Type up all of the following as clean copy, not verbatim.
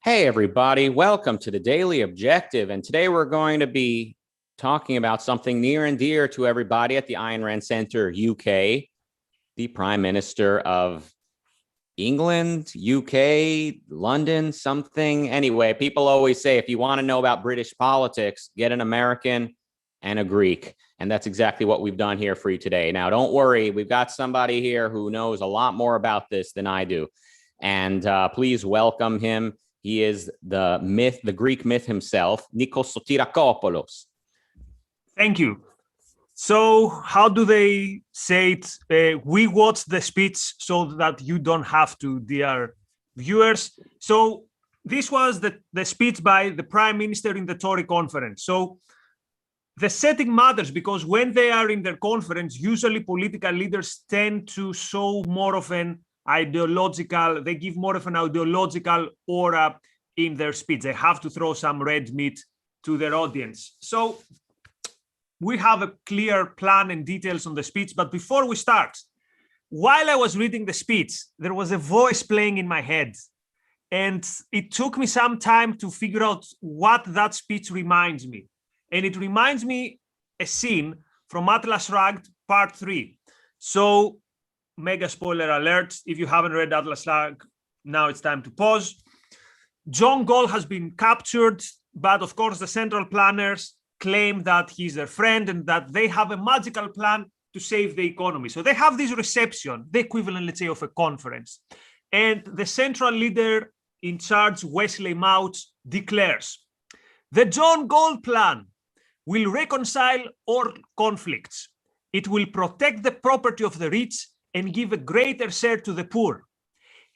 Hey, everybody. Welcome to the Daily Objective. And today we're going to be talking about something near and dear to everybody at the Ayn Rand Center, UK, the Prime Minister of England, UK, London, something. Anyway, people always say if you want to know about British politics, get an American and a Greek. And that's exactly what we've done here for you today. Now, don't worry. We've got somebody here who knows a lot more about this than I do. And please welcome him. He is the myth, the Greek myth himself, Nikos Sotirakopoulos. Thank you. So how do they say it? We watch the speech so that you don't have to, dear viewers. So this was the speech by the Prime Minister in the Tory conference. So the setting matters because when they are in their conference, usually political leaders tend to show more of an ideological, they give more of an ideological aura in their speech. They have to throw some red meat to their audience. So we have a clear plan and details on the speech. But before we start, while I was reading the speech, there was a voice playing in my head. And it took me some time to figure out what that speech reminds me. And it reminds me a scene from Atlas Shrugged, Part 3. So, mega spoiler alert, if you haven't read Atlas Shrugged, now it's time to pause. John Gall has been captured, but of course the central planners claim that he's their friend and that they have a magical plan to save the economy. So they have this reception, the equivalent, let's say, of a conference. And the central leader in charge, Wesley Mouch, declares, the John Gall plan will reconcile all conflicts. It will protect the property of the rich and give a greater share to the poor.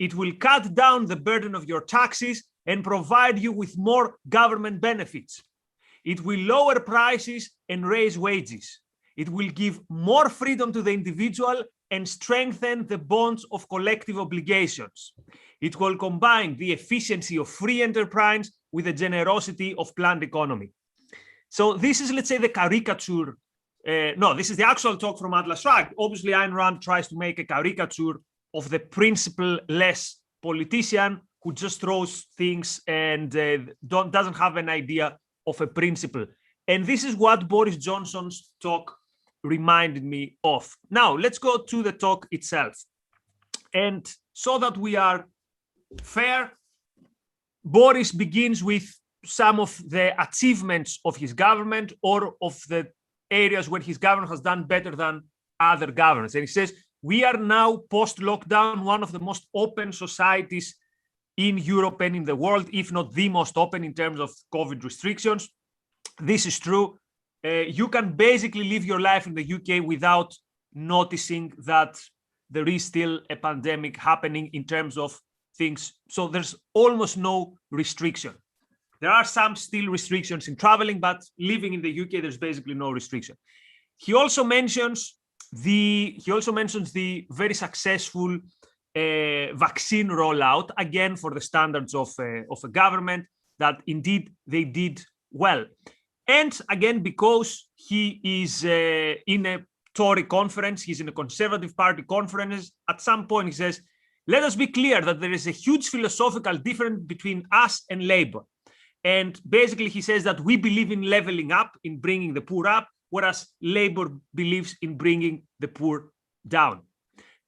It will cut down the burden of your taxes and provide you with more government benefits. It will lower prices and raise wages. It will give more freedom to the individual and strengthen the bonds of collective obligations. It will combine the efficiency of free enterprise with the generosity of planned economy. So this is, let's say, the caricature. No, this is the actual talk from Atlas Shrugged. Obviously, Ayn Rand tries to make a caricature of the principle-less politician who just throws things and doesn't have an idea of a principle. And this is what Boris Johnson's talk reminded me of. Now, let's go to the talk itself. And so that we are fair, Boris begins with some of the achievements of his government or of the areas where his government has done better than other governments. And he says, we are now post-lockdown, one of the most open societies in Europe and in the world, if not the most open in terms of COVID restrictions. This is true. You can basically live your life in the UK without noticing that there is still a pandemic happening in terms of things. So there's almost no restriction. There are some still restrictions in traveling, but living in the UK, there's basically no restriction. He also mentions the very successful vaccine rollout, again, for the standards of a government, that indeed they did well. And again, because he is in a Tory conference, he's in a Conservative Party conference, at some point he says, let us be clear that there is a huge philosophical difference between us and Labour. And basically he says that we believe in leveling up, in bringing the poor up, whereas Labour believes in bringing the poor down.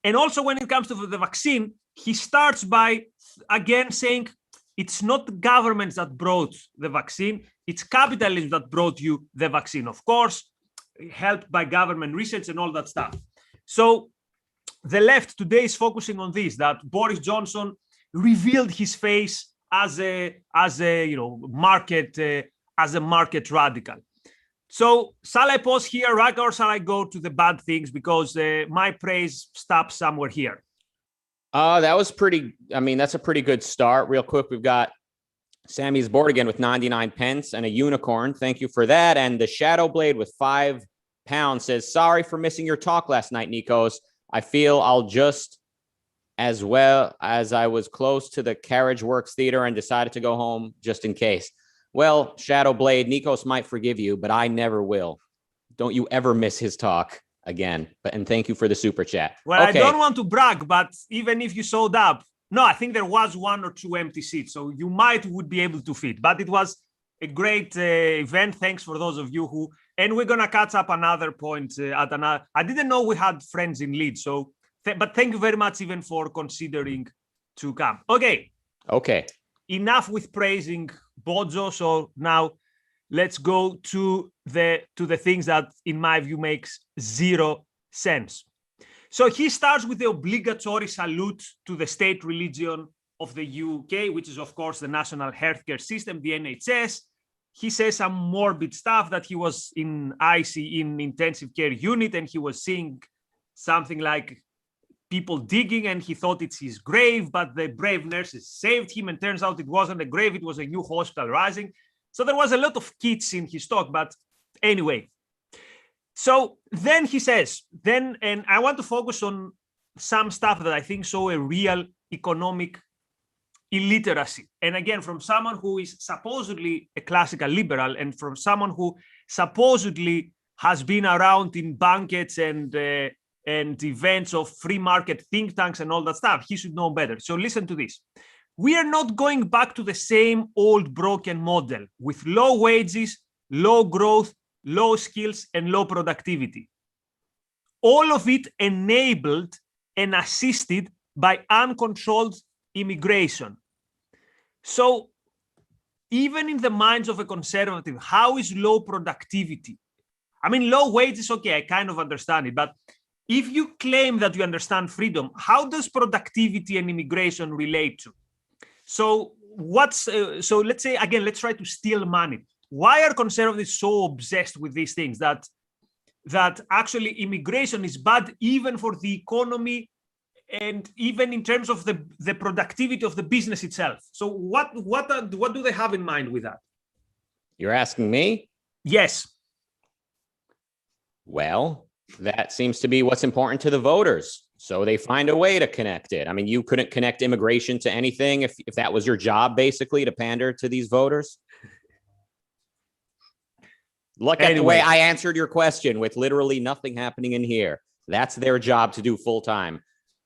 And also when it comes to the vaccine, he starts by, again, saying it's not governments that brought the vaccine, it's capitalism that brought you the vaccine. Of course, helped by government research and all that stuff. So the left today is focusing on this, that Boris Johnson revealed his face as a market radical. So shall I pause here, Rucka, or shall I go to the bad things, because my praise stops somewhere here? That was pretty. I mean, that's a pretty good start. Real quick, we've got Sammy's board again with 99 pence and a unicorn. Thank you for that. And the Shadow Blade with £5 says, sorry for missing your talk last night, Nikos. I feel I'll just, as well as I was close to the Carriage Works Theater and decided to go home just in case. Well, Shadow Blade, Nikos might forgive you, but I never will. Don't you ever miss his talk again. And thank you for the super chat. Well, okay. I don't want to brag, but even if you showed up, no, I think there was 1 or 2 empty seats, so you would be able to fit. But it was a great event. Thanks for those of you who, and we're gonna catch up another point at another. I didn't know we had friends in Leeds, so but thank you very much even for considering to come. Okay. Enough with praising Bojo. So now let's go to the things that, in my view, makes zero sense. So he starts with the obligatory salute to the state religion of the UK, which is, of course, the national healthcare system, the NHS. He says some morbid stuff, that he was in intensive care unit, and he was seeing something like people digging, and he thought it's his grave, but the brave nurses saved him, and turns out it wasn't a grave, it was a new hospital rising. So there was a lot of kits in his talk, but anyway. So then he says, and I want to focus on some stuff that I think show a real economic illiteracy. And again, from someone who is supposedly a classical liberal, and from someone who supposedly has been around in banquets and events of free market think tanks and all that stuff, he should know better. So listen to this. We are not going back to the same old broken model with low wages, low growth, low skills, and low productivity. All of it enabled and assisted by uncontrolled immigration. So even in the minds of a conservative, how is low productivity? I mean, low wages, okay, I kind of understand it, but if you claim that you understand freedom, how does productivity and immigration relate to? So so let's say, again, let's try to steal money. Why are conservatives so obsessed with these things, that actually immigration is bad even for the economy and even in terms of the productivity of the business itself? So what do they have in mind with that? You're asking me? Yes. Well, that seems to be what's important to the voters. So they find a way to connect it. I mean, you couldn't connect immigration to anything if that was your job, basically, to pander to these voters. Look at the way I answered your question with literally nothing happening in here. That's their job to do full time.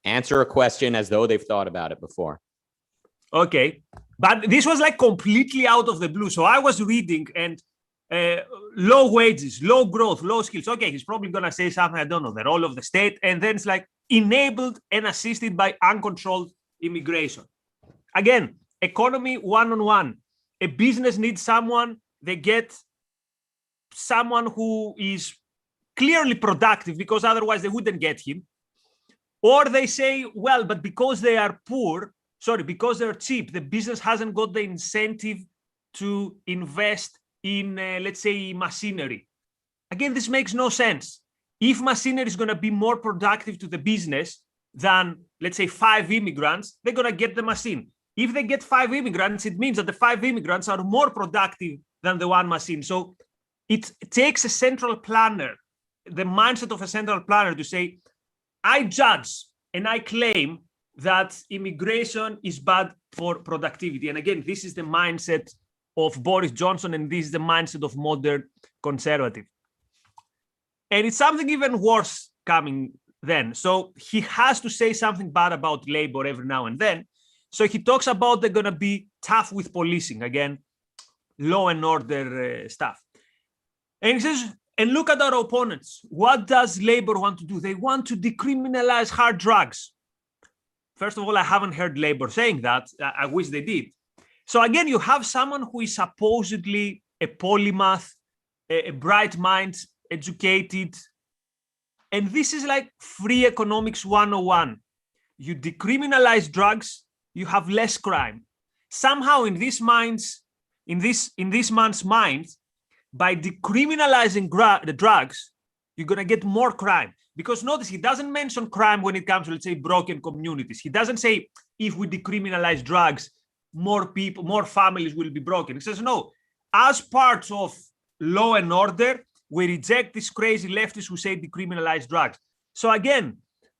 Answer a question as though they've thought about it before. Okay. But this was like completely out of the blue. So I was reading, and low wages, low growth, low skills. Okay, he's probably going to say something, I don't know, the role of the state. And then it's like enabled and assisted by uncontrolled immigration. Again, economy one-on-one. A business needs someone, they get someone who is clearly productive, because otherwise they wouldn't get him. Or they say, well, but because they are because they're cheap, the business hasn't got the incentive to invest in, let's say, machinery. Again, this makes no sense. If machinery is going to be more productive to the business than, let's say, 5 immigrants, they're going to get the machine. If they get 5 immigrants, it means that the 5 immigrants are more productive than the one machine. So it takes a central planner, the mindset of a central planner, to say, I judge and I claim that immigration is bad for productivity. And again, this is the mindset of Boris Johnson, and this is the mindset of modern conservative. And it's something even worse coming then. So he has to say something bad about labor every now and then. So he talks about they're going to be tough with policing, again, law and order stuff. And he says, and look at our opponents. What does labor want to do? They want to decriminalize hard drugs. First of all, I haven't heard labor saying that. I wish they did. So again, you have someone who is supposedly a polymath, a bright mind, educated. And this is like free economics 101. You decriminalize drugs, you have less crime. Somehow in this man's mind, by decriminalizing the drugs, you're going to get more crime. Because notice, he doesn't mention crime when it comes to, let's say, broken communities. He doesn't say, if we decriminalize drugs, more people, more families will be broken. He says, no, as part of law and order, we reject these crazy leftists who say decriminalize drugs. So again,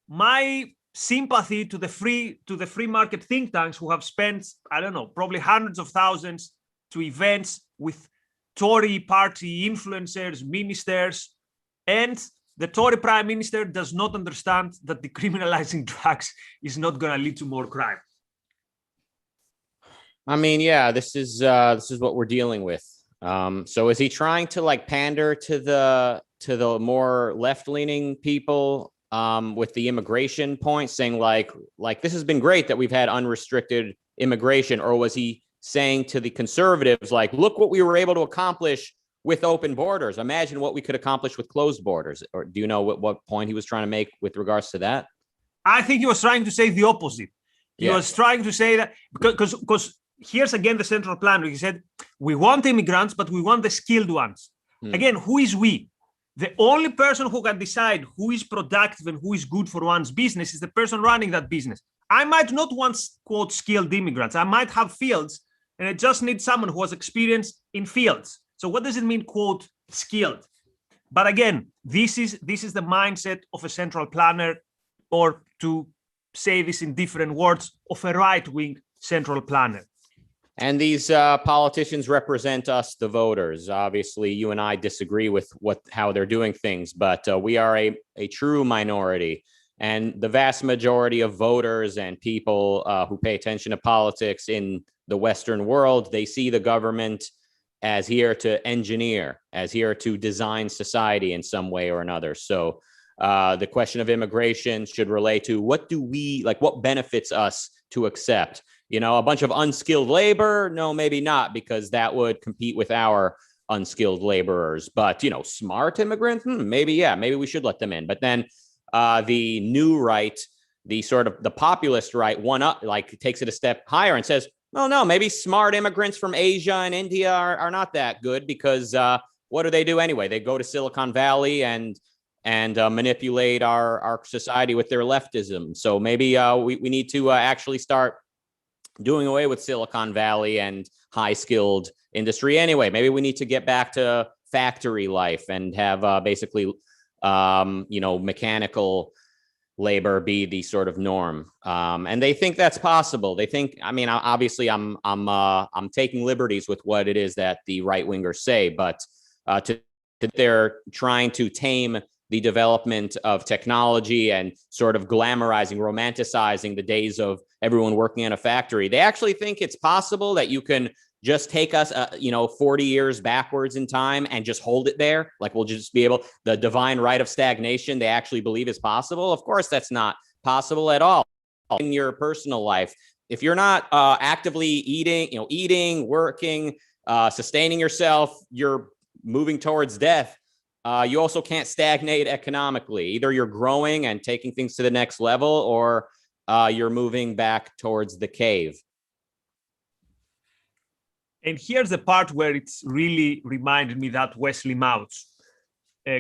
my sympathy to the free market think tanks who have spent, I don't know, probably hundreds of thousands to events with Tory party influencers, ministers, and the Tory prime minister does not understand that decriminalizing drugs is not going to lead to more crime. I mean, yeah, this is what we're dealing with. So is he trying to like pander to the more left-leaning people with the immigration point, saying like this has been great that we've had unrestricted immigration, or was he saying to the conservatives like, look what we were able to accomplish with open borders? Imagine what we could accomplish with closed borders. Or do you know what point he was trying to make with regards to that? I think he was trying to say the opposite. He was trying to say that because here's again the central planner. He said, we want immigrants, but we want the skilled ones. Again, who is we? The only person who can decide who is productive and who is good for one's business is the person running that business. I might not want, quote, skilled immigrants. I might have fields, and I just need someone who has experience in fields. So what does it mean, quote, skilled? But again, this is the mindset of a central planner, or to say this in different words, of a right-wing central planner. And these politicians represent us, the voters. Obviously, you and I disagree with how they're doing things, but we are a true minority. And the vast majority of voters and people who pay attention to politics in the Western world, they see the government as here to engineer, as here to design society in some way or another. So the question of immigration should relate to what benefits us to accept? You know, a bunch of unskilled labor? No, maybe not, because that would compete with our unskilled laborers. But, you know, smart immigrants, maybe, yeah, maybe we should let them in. But then the new right, the sort of the populist right, takes it a step higher and says, well, no, maybe smart immigrants from Asia and India are not that good, because what do they do anyway? They go to Silicon Valley and manipulate our society with their leftism. So maybe we need to actually start doing away with Silicon Valley and high-skilled industry anyway. Maybe we need to get back to factory life and have basically, mechanical labor be the sort of norm. And they think that's possible. They think, I mean, obviously I'm taking liberties with what it is that the right-wingers say, but they're trying to tame the development of technology and sort of glamorizing, romanticizing the days of everyone working in a factory. They actually think it's possible that you can just take us, 40 years backwards in time and just hold it there. Like we'll just be able, the divine right of stagnation, they actually believe is possible. Of course, that's not possible at all. In your personal life, if you're not actively eating, working, sustaining yourself, you're moving towards death. You also can't stagnate economically. Either you're growing and taking things to the next level, or you're moving back towards the cave. And here's the part where it's really reminded me that Wesley Mouth's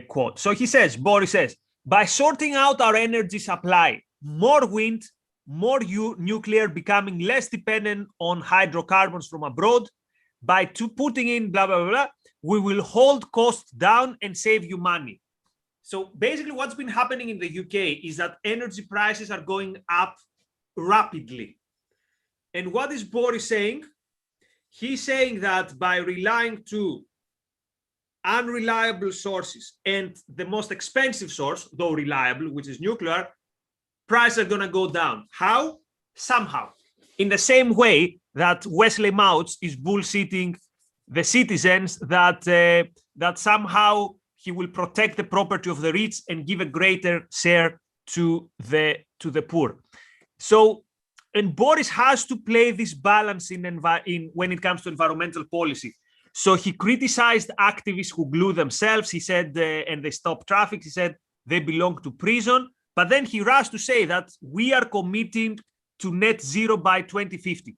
quote. So Boris says, by sorting out our energy supply, more wind, more nuclear, becoming less dependent on hydrocarbons from abroad, by putting in blah, blah, blah, blah, we will hold costs down and save you money. So basically what's been happening in the UK is that energy prices are going up rapidly. And what is Boris saying? He's saying that by relying to unreliable sources and the most expensive source, though reliable, which is nuclear, prices are going to go down. How? Somehow. In the same way that Wesley Mouths is bullshitting the citizens that somehow he will protect the property of the rich and give a greater share to the poor. So, and Boris has to play this balance in when it comes to environmental policy. So he criticized activists who glue themselves. He said, and they stop traffic. He said they belong to prison. But then he rushed to say that we are committing to net zero by 2050.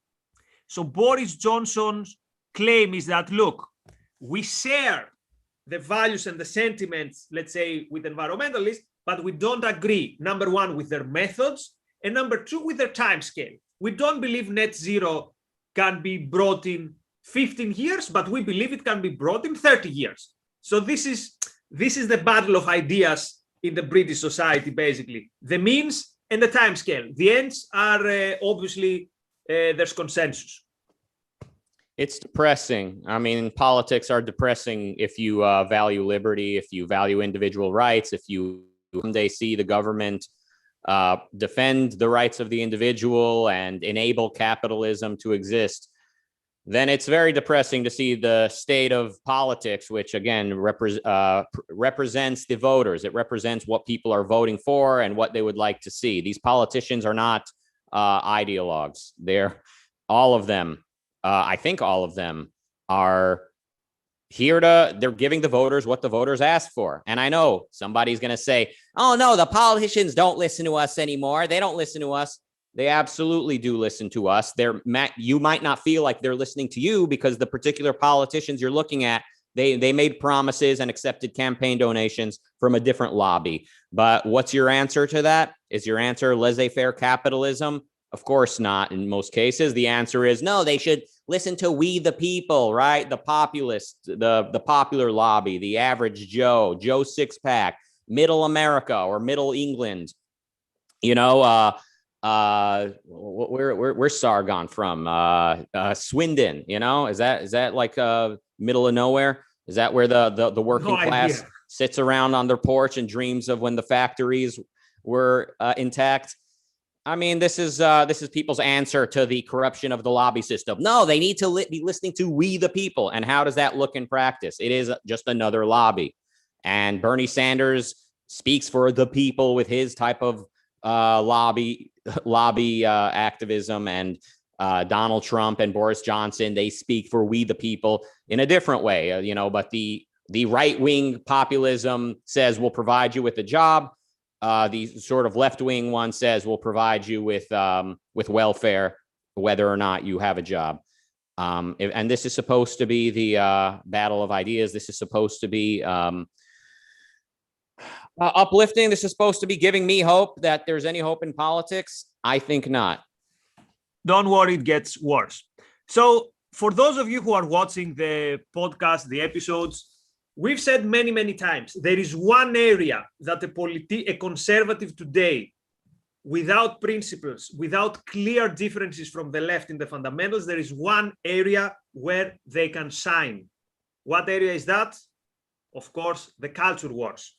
So Boris Johnson's claim is that, look, we share the values and the sentiments, let's say, with environmentalists, but we don't agree, number one, with their methods, and number two, with their time scale. We don't believe net zero can be brought in 15 years, but we believe it can be brought in 30 years. So this is the battle of ideas in the British society, basically. The means and the time scale. The ends are obviously, there's consensus. It's depressing. I mean, politics are depressing if you value liberty, if you value individual rights, if you someday see the government defend the rights of the individual and enable capitalism to exist, then it's very depressing to see the state of politics, which again represents the voters. It represents what people are voting for and what they would like to see. These politicians are not ideologues. They're all of them. I think all of them are they're giving the voters what the voters asked for. And I know somebody's going to say, oh, no, the politicians don't listen to us anymore. They don't listen to us. They absolutely do listen to us. You might not feel like they're listening to you because the particular politicians you're looking at, they made promises and accepted campaign donations from a different lobby. But what's your answer to that? Is your answer laissez-faire capitalism? Of course not. In most cases, the answer is no, they should listen to we the people, right? The populist, the popular lobby, the average Joe Six-pack, middle America or middle England. You know, where's Sargon from? Swindon, you know, is that like middle of nowhere? Is that where the working class sits around on their porch and dreams of when the factories were intact? I mean, this is people's answer to the corruption of the lobby system. No, they need to be listening to we the people. And how does that look in practice? It is just another lobby. And Bernie Sanders speaks for the people with his type of lobby activism, and Donald Trump and Boris Johnson, they speak for we the people in a different way, but the right-wing populism says we'll provide you with a job. The sort of left-wing one says we'll provide you with welfare, whether or not you have a job. And this is supposed to be the battle of ideas. This is supposed to be uplifting. This is supposed to be giving me hope that there's any hope in politics. I think not. Don't worry, it gets worse. So for those of you who are watching the podcast, the episodes, we've said many, many times, there is one area that a conservative today, without principles, without clear differences from the left in the fundamentals, there is one area where they can shine. What area is that? Of course, the culture wars.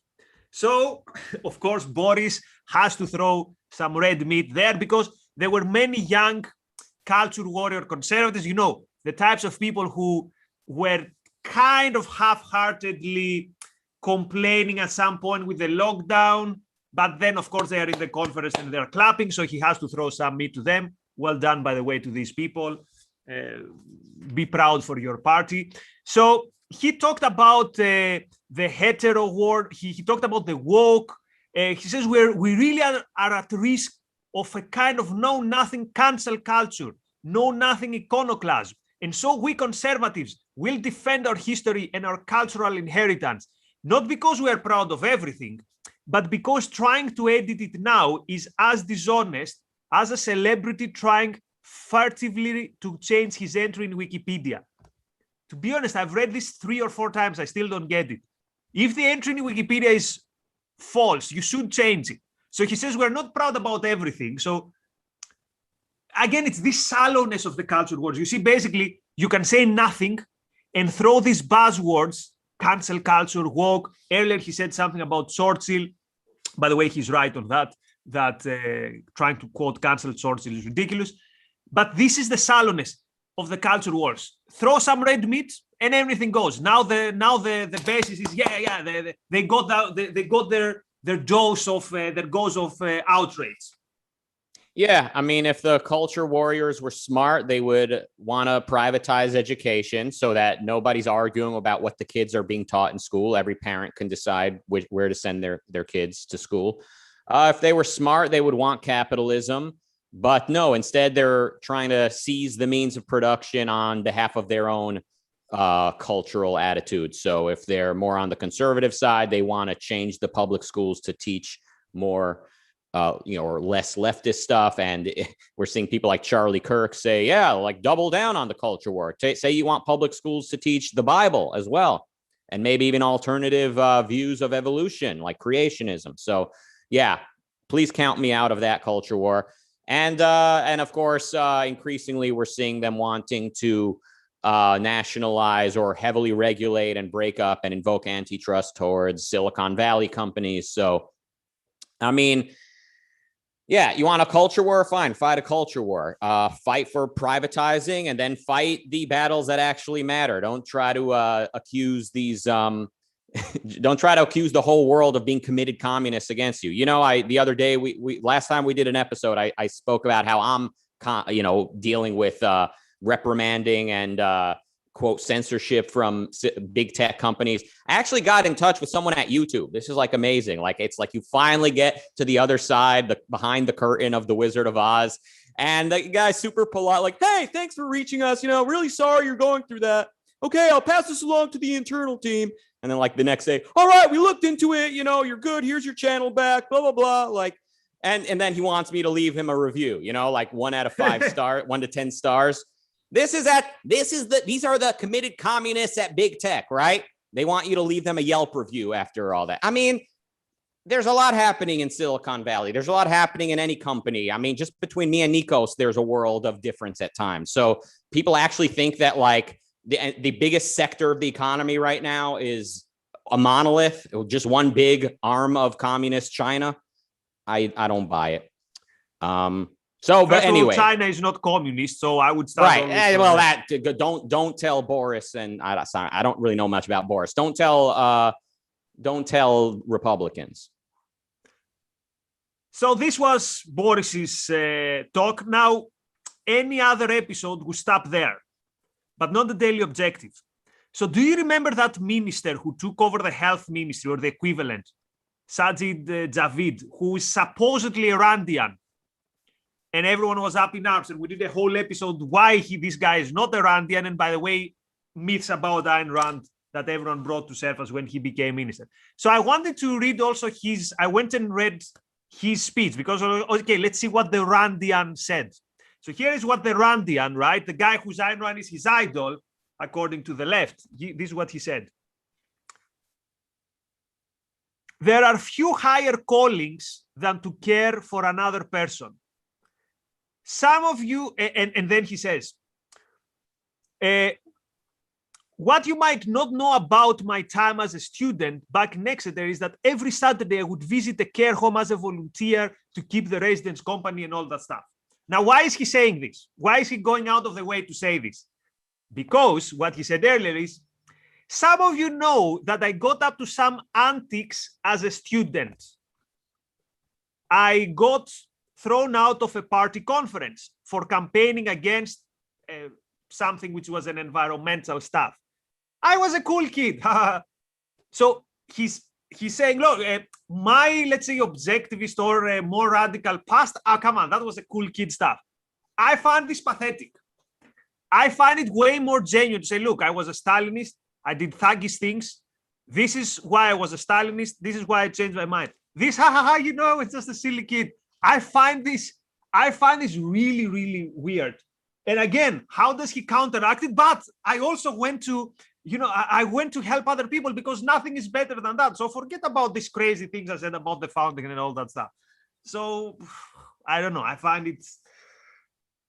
So, of course, Boris has to throw some red meat there because there were many young culture warrior conservatives, the types of people who were kind of half-heartedly complaining at some point with the lockdown, but then, of course, they are in the conference and they're clapping, so he has to throw some meat to them. Well done, by the way, to these people. Be proud for your party. So he talked about the hetero war. He talked about the woke. He says we really are at risk of a kind of know-nothing cancel culture, know-nothing iconoclasm. And so we conservatives will defend our history and our cultural inheritance, not because we are proud of everything, but because trying to edit it now is as dishonest as a celebrity trying furtively to change his entry in Wikipedia. To be honest, I've read this 3 or 4 times. I still don't get it. If the entry in Wikipedia is false, you should change it. So he says we're not proud about everything. So again, it's this shallowness of the culture wars. You see, basically, you can say nothing and throw these buzzwords, cancel culture, woke. Earlier, he said something about Churchill. By the way, he's right on that trying to quote cancel Churchill is ridiculous. But this is the shallowness of the culture wars. Throw some red meat and everything goes. Now the basis is they got their dose of outrage. Yeah, I mean, if the culture warriors were smart, they would want to privatize education so that nobody's arguing about what the kids are being taught in school. Every parent can decide where to send their kids to school. If they were smart, they would want capitalism. But no, instead, they're trying to seize the means of production on behalf of their own cultural attitudes. So if they're more on the conservative side, they want to change the public schools to teach more or less leftist stuff. And we're seeing people like Charlie Kirk say, like double down on the culture war. Say you want public schools to teach the Bible as well, and maybe even alternative views of evolution like creationism. So yeah, please count me out of that culture war. And of course, increasingly, we're seeing them wanting to nationalize or heavily regulate and break up and invoke antitrust towards Silicon Valley companies. So, I mean, yeah, you want a culture war? Fine, fight a culture war. Fight for privatizing, and then fight the battles that actually matter. Don't try to accuse these. Don't try to accuse the whole world of being committed communists against you. You know, the other day we last time we did an episode, I spoke about how I'm dealing with reprimanding and quote censorship from big tech companies. I actually got in touch with someone at YouTube. This is like amazing. Like, it's like you finally get to the other side, behind the curtain of the Wizard of Oz. And the guy's super polite, like, hey, thanks for reaching us. Really sorry you're going through that. Okay, I'll pass this along to the internal team. And then like the next day, all right, we looked into it. You're good. Here's your channel back, blah, blah, blah. Like, and then he wants me to leave him a review, like 1 out of 5 stars, 1 to 10 stars. These are the committed communists at big tech, right? They want you to leave them a Yelp review after all that. I mean, there's a lot happening in Silicon Valley. There's a lot happening in any company. I mean, just between me and Nikos, there's a world of difference at times. So people actually think that like the biggest sector of the economy right now is a monolith, just one big arm of communist China. I don't buy it. But anyway, China is not communist, so I would start. Right. Well, don't tell Boris, and I don't really know much about Boris. Don't tell Republicans. So this was Boris's talk. Now, any other episode will stop there, but not the Daily Objective. So do you remember that minister who took over the health ministry, or the equivalent, Sajid Javid, who is supposedly Irandian? And everyone was up in arms, and we did a whole episode why this guy is not Irandian. And by the way, myths about Ayn Rand that everyone brought to surface when he became minister. So I wanted to read also I went and read his speech, because, okay, let's see what the Randian said. So here is what the Randian, right? The guy whose Ayn Rand is his idol, according to the left. This is what he said. There are few higher callings than to care for another person. Some of you, and then he says, what you might not know about my time as a student back in Exeter is that every Saturday I would visit a care home as a volunteer to keep the residents company and all that stuff. Now, why is he saying this? Why is he going out of the way to say this? Because what he said earlier is, some of you know that I got up to some antics as a student. I got thrown out of a party conference for campaigning against something which was an environmental stuff. I was a cool kid. So he's saying, look, my, let's say, objectivist or more radical past, come on, that was a cool kid stuff. I find this pathetic. I find it way more genuine to say, look, I was a Stalinist. I did thuggish things. This is why I was a Stalinist. This is why I changed my mind. This, it's just a silly kid. I find this really, really weird. And again, how does he counteract it? But I also went to, I went to help other people, because nothing is better than that. So forget about these crazy things I said about the founding and all that stuff. So I don't know. I find it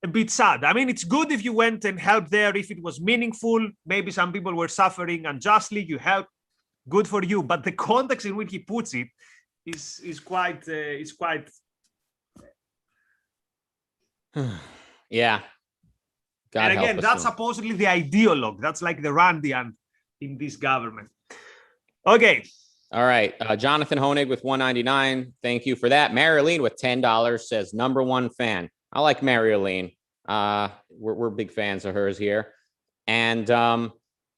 a bit sad. I mean, it's good if you went and helped there, if it was meaningful. Maybe some people were suffering unjustly. You helped. Good for you. But the context in which he puts it is quite. Yeah. God, and again, that's supposedly the ideologue. That's like the Randian in this government. Okay. All right. Jonathan Honig with $1.99. Thank you for that. Marilyn with $10 says, #1 fan. I like Marilyn. We're big fans of hers here. And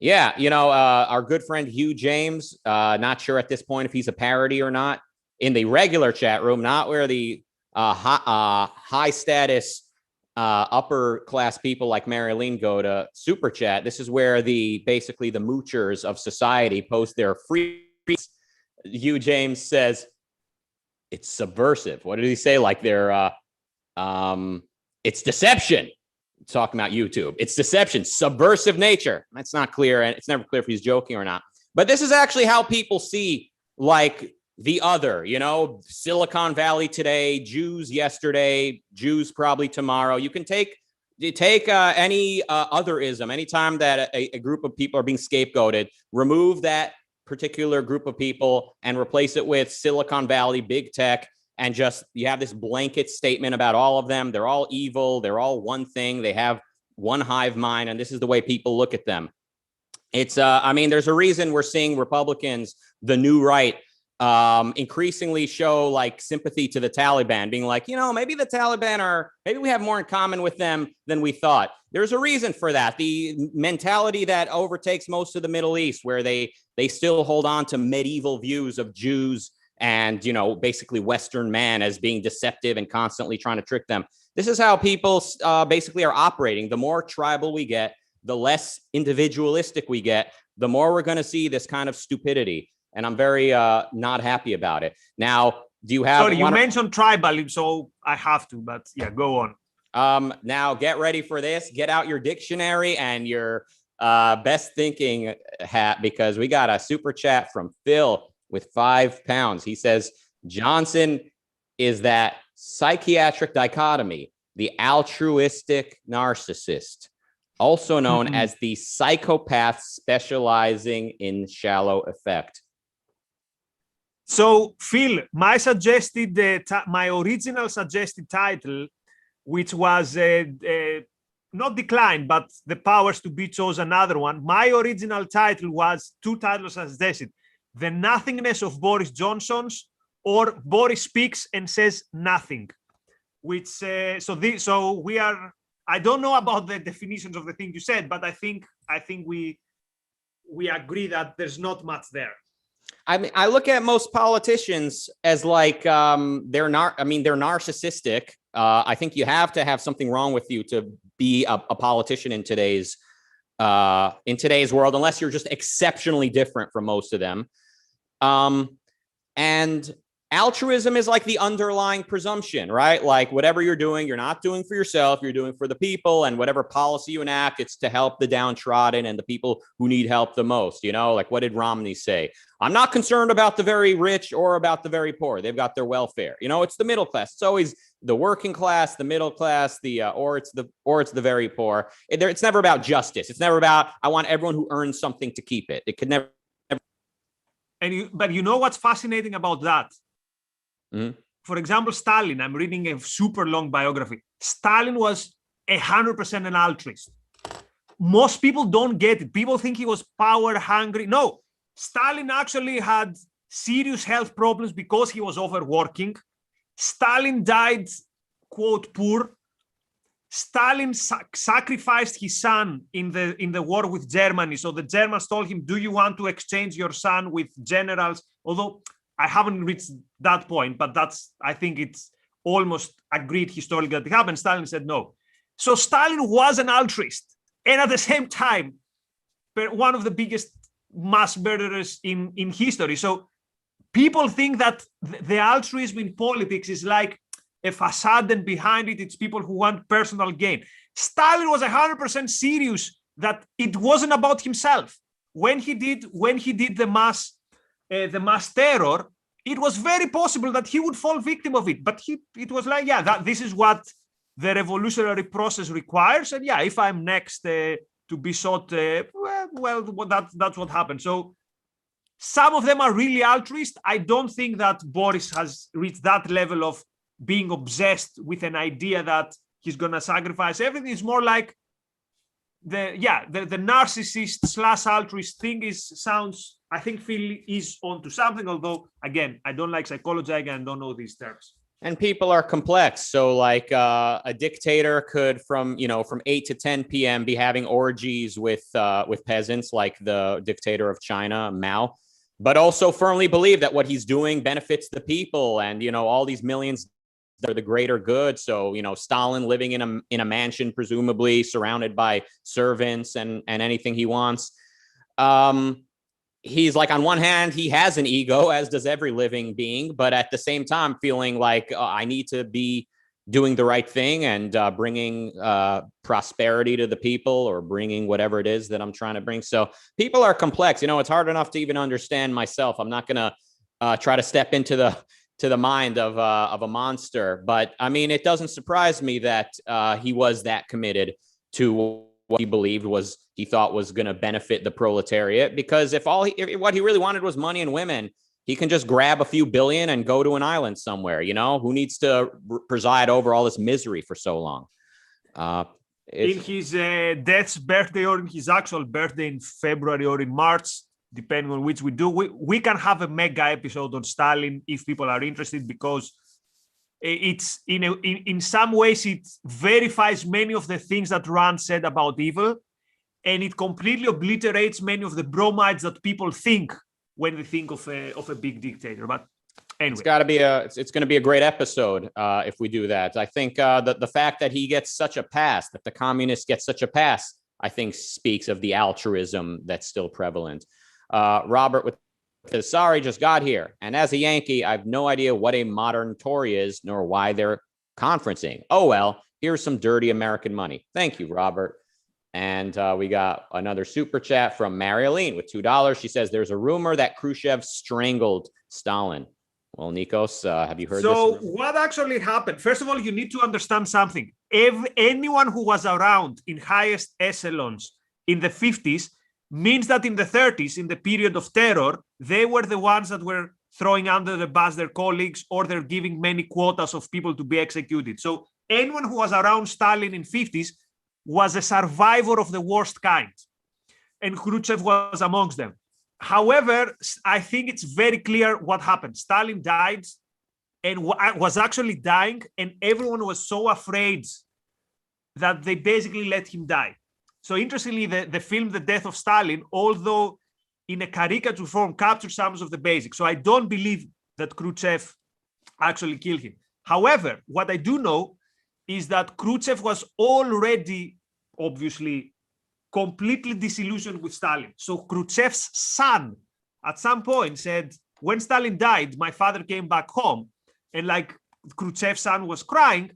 yeah, our good friend Hugh James, not sure at this point if he's a parody or not, in the regular chat room, not where the high status upper class people like Marilyn go to super chat. This is where basically the moochers of society post their free. Hugh James says it's subversive. What did he say? Like it's deception. Talking about YouTube. It's deception, subversive nature. That's not clear. And it's never clear if he's joking or not. But this is actually how people see like the other, Silicon Valley today, Jews yesterday, Jews probably tomorrow. You can take You take any otherism, anytime that a group of people are being scapegoated, remove that particular group of people and replace it with Silicon Valley, big tech, and just you have this blanket statement about all of them. They're all evil. They're all one thing. They have one hive mind, and this is the way people look at them. It's, I mean, there's a reason we're seeing Republicans, the new right, increasingly show like sympathy to the Taliban, being like, you know, maybe the Taliban maybe we have more in common with them than we thought. There's a reason for that. The mentality that overtakes most of the Middle East, where they still hold on to medieval views of Jews and, you know, basically Western man as being deceptive and constantly trying to trick them. This is how people basically are operating. The more tribal we get, the less individualistic we get, the more we're going to see this kind of stupidity. And I'm very not happy about it. Now, do you have... Sorry, you mentioned tribal, so I have to, but yeah, go on. Now, get ready for this. Get out your dictionary and your best thinking hat, because we got a super chat from Phil with £5. He says, Johnson is that psychiatric dichotomy, the altruistic narcissist, also known as the psychopath specializing in shallow affect. So, Phil, my original suggested title, which was not declined, but the powers to be chose another one. My original title was two titles as suggested: The Nothingness of Boris Johnson's, or Boris Speaks and Says Nothing. Which so we are. I don't know about the definitions of the thing you said, but I think we agree that there's not much there. I mean, I look at most politicians as like they're narcissistic. I think you have to have something wrong with you to be a politician in today's world, unless you're just exceptionally different from most of them. And altruism is like the underlying presumption, right? Like whatever you're doing, you're not doing for yourself, you're doing for the people, and whatever policy you enact, it's to help the downtrodden and the people who need help the most. You know, like what did Romney say? I'm not concerned about the very rich or about the very poor. They've got their welfare. You know, it's the middle class. It's always the working class, the middle class, or it's the very poor. It's never about justice. It's never about I want everyone who earns something to keep it. It could never. But you know what's fascinating about that? Mm-hmm. For example, Stalin. I'm reading a super long biography. Stalin was 100% an altruist. Most people don't get it. People think he was power hungry. No, Stalin actually had serious health problems because he was overworking. Stalin died, quote, poor. Stalin sacrificed his son in the war with Germany. So the Germans told him, do you want to exchange your son with generals? Although I haven't reached that point, but I think it's almost agreed historically that it happened. Stalin said no. So Stalin was an altruist, and at the same time, one of the biggest mass murderers in history. So people think that the altruism in politics is like a facade, and behind it, it's people who want personal gain. Stalin was 100% serious that it wasn't about himself. When he did the mass terror, it was very possible that he would fall victim of it. But it was like, yeah, this is what the revolutionary process requires. And yeah, if I'm next to be shot, that's what happened. So some of them are really altruist. I don't think that Boris has reached that level of being obsessed with an idea that he's going to sacrifice everything. It's more like the narcissist / altruist thing sounds, I think Phil is onto something, although again, I don't like psychology and don't know these terms. And people are complex. So like a dictator could from 8 to 10 p.m. be having orgies with peasants, like the dictator of China, Mao, but also firmly believe that what he's doing benefits the people and, all these millions are the greater good. So, Stalin living in a mansion, presumably surrounded by servants and anything he wants. He's like, on one hand, he has an ego, as does every living being, but at the same time, feeling like I need to be doing the right thing and bringing prosperity to the people, or bringing whatever it is that I'm trying to bring. So people are complex. It's hard enough to even understand myself. I'm not going to try to step into to the mind of a monster. But I mean, it doesn't surprise me that he was that committed to what he thought was going to benefit the proletariat, because if what he really wanted was money and women, he can just grab a few billion and go to an island somewhere. Who needs to preside over all this misery for so long? In his death's birthday, or in his actual birthday in February or in March, depending on which we do, we can have a mega episode on Stalin if people are interested, because it's in some ways it verifies many of the things that Rand said about evil, and it completely obliterates many of the bromides that people think when they think of a big dictator. But anyway, it's going to be a great episode if we do that. I think the fact that he gets such a pass, that the communists get such a pass, I think speaks of the altruism that's still prevalent. Robert with says, sorry, just got here. And as a Yankee, I have no idea what a modern Tory is, nor why they're conferencing. Oh, well, here's some dirty American money. Thank you, Robert. And we got another super chat from Marialine with $2. She says, there's a rumor that Khrushchev strangled Stalin. Well, Nikos, have you heard this? So what actually happened? First of all, you need to understand something. Anyone who was around in highest echelons in the 50s means that in the 30s, in the period of terror, they were the ones that were throwing under the bus their colleagues, or they're giving many quotas of people to be executed. So anyone who was around Stalin in 50s was a survivor of the worst kind. And Khrushchev was amongst them. However, I think it's very clear what happened. Stalin died and was actually dying, and everyone was so afraid that they basically let him die. So interestingly, the film The Death of Stalin, although in a caricature form, captures some of the basics. So I don't believe that Khrushchev actually killed him. However, what I do know is that Khrushchev was already, obviously, completely disillusioned with Stalin. So Khrushchev's son, at some point, said, when Stalin died, my father came back home, and like Khrushchev's son was crying,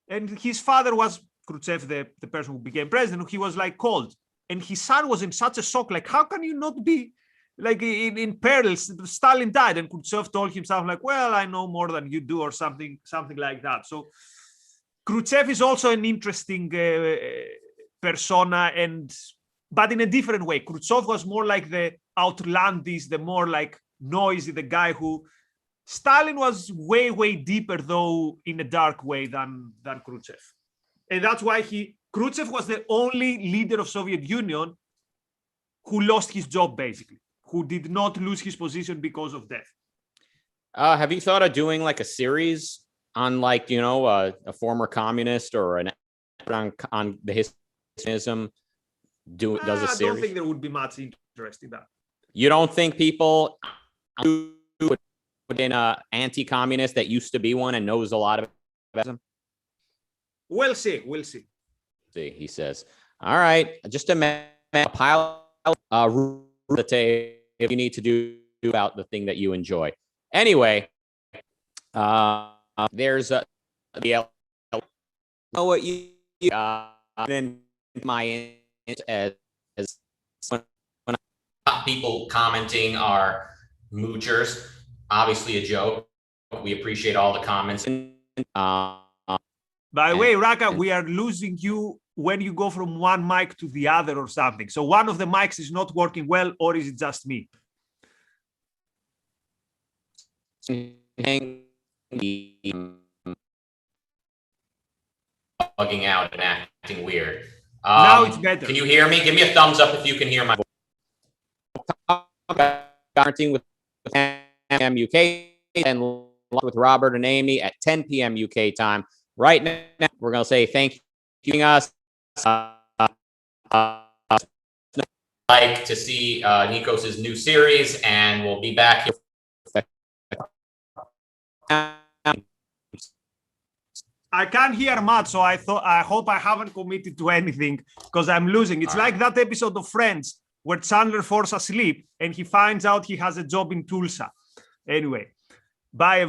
and his father was Khrushchev, the person who became president, he was like cold. And his son was in such a shock, like, how can you not be like in perils? Stalin died. And Khrushchev told himself, like, well, I know more than you do, or something like that. So Khrushchev is also an interesting persona, but in a different way. Khrushchev was more like the outlandish, the more like noisy, the guy who... Stalin was way, way deeper, though, in a dark way than Khrushchev. And that's why Khrushchev was the only leader of Soviet Union who lost his job, basically, who did not lose his position because of death. Have you thought of doing like a series on, like, a former communist, or on the historism? Does a series? I don't think there would be much interest in that. You don't think people would put in an anti-communist that used to be one and knows a lot about them? We'll see. See, he says. All right, just a pile of the table if you need to do about the thing that you enjoy. Anyway, there's what you in my as when people commenting are moochers. Obviously a joke. We appreciate all the comments. By the way, Rucka, we are losing you when you go from one mic to the other or something. So one of the mics is not working well, or is it just me? Bugging out and acting weird. Now it's better. Can you hear me? Give me a thumbs up if you can hear my voice. Parenting with PM UK and with Robert and Amy at 10 p.m. UK time. Right now, we're going to say thank you for joining us. Like to see Nikos' new series, and we'll be back here. I can't hear much, so I hope I haven't committed to anything, because I'm losing. It's like that episode of Friends where Chandler falls asleep and he finds out he has a job in Tulsa. Anyway, bye everyone.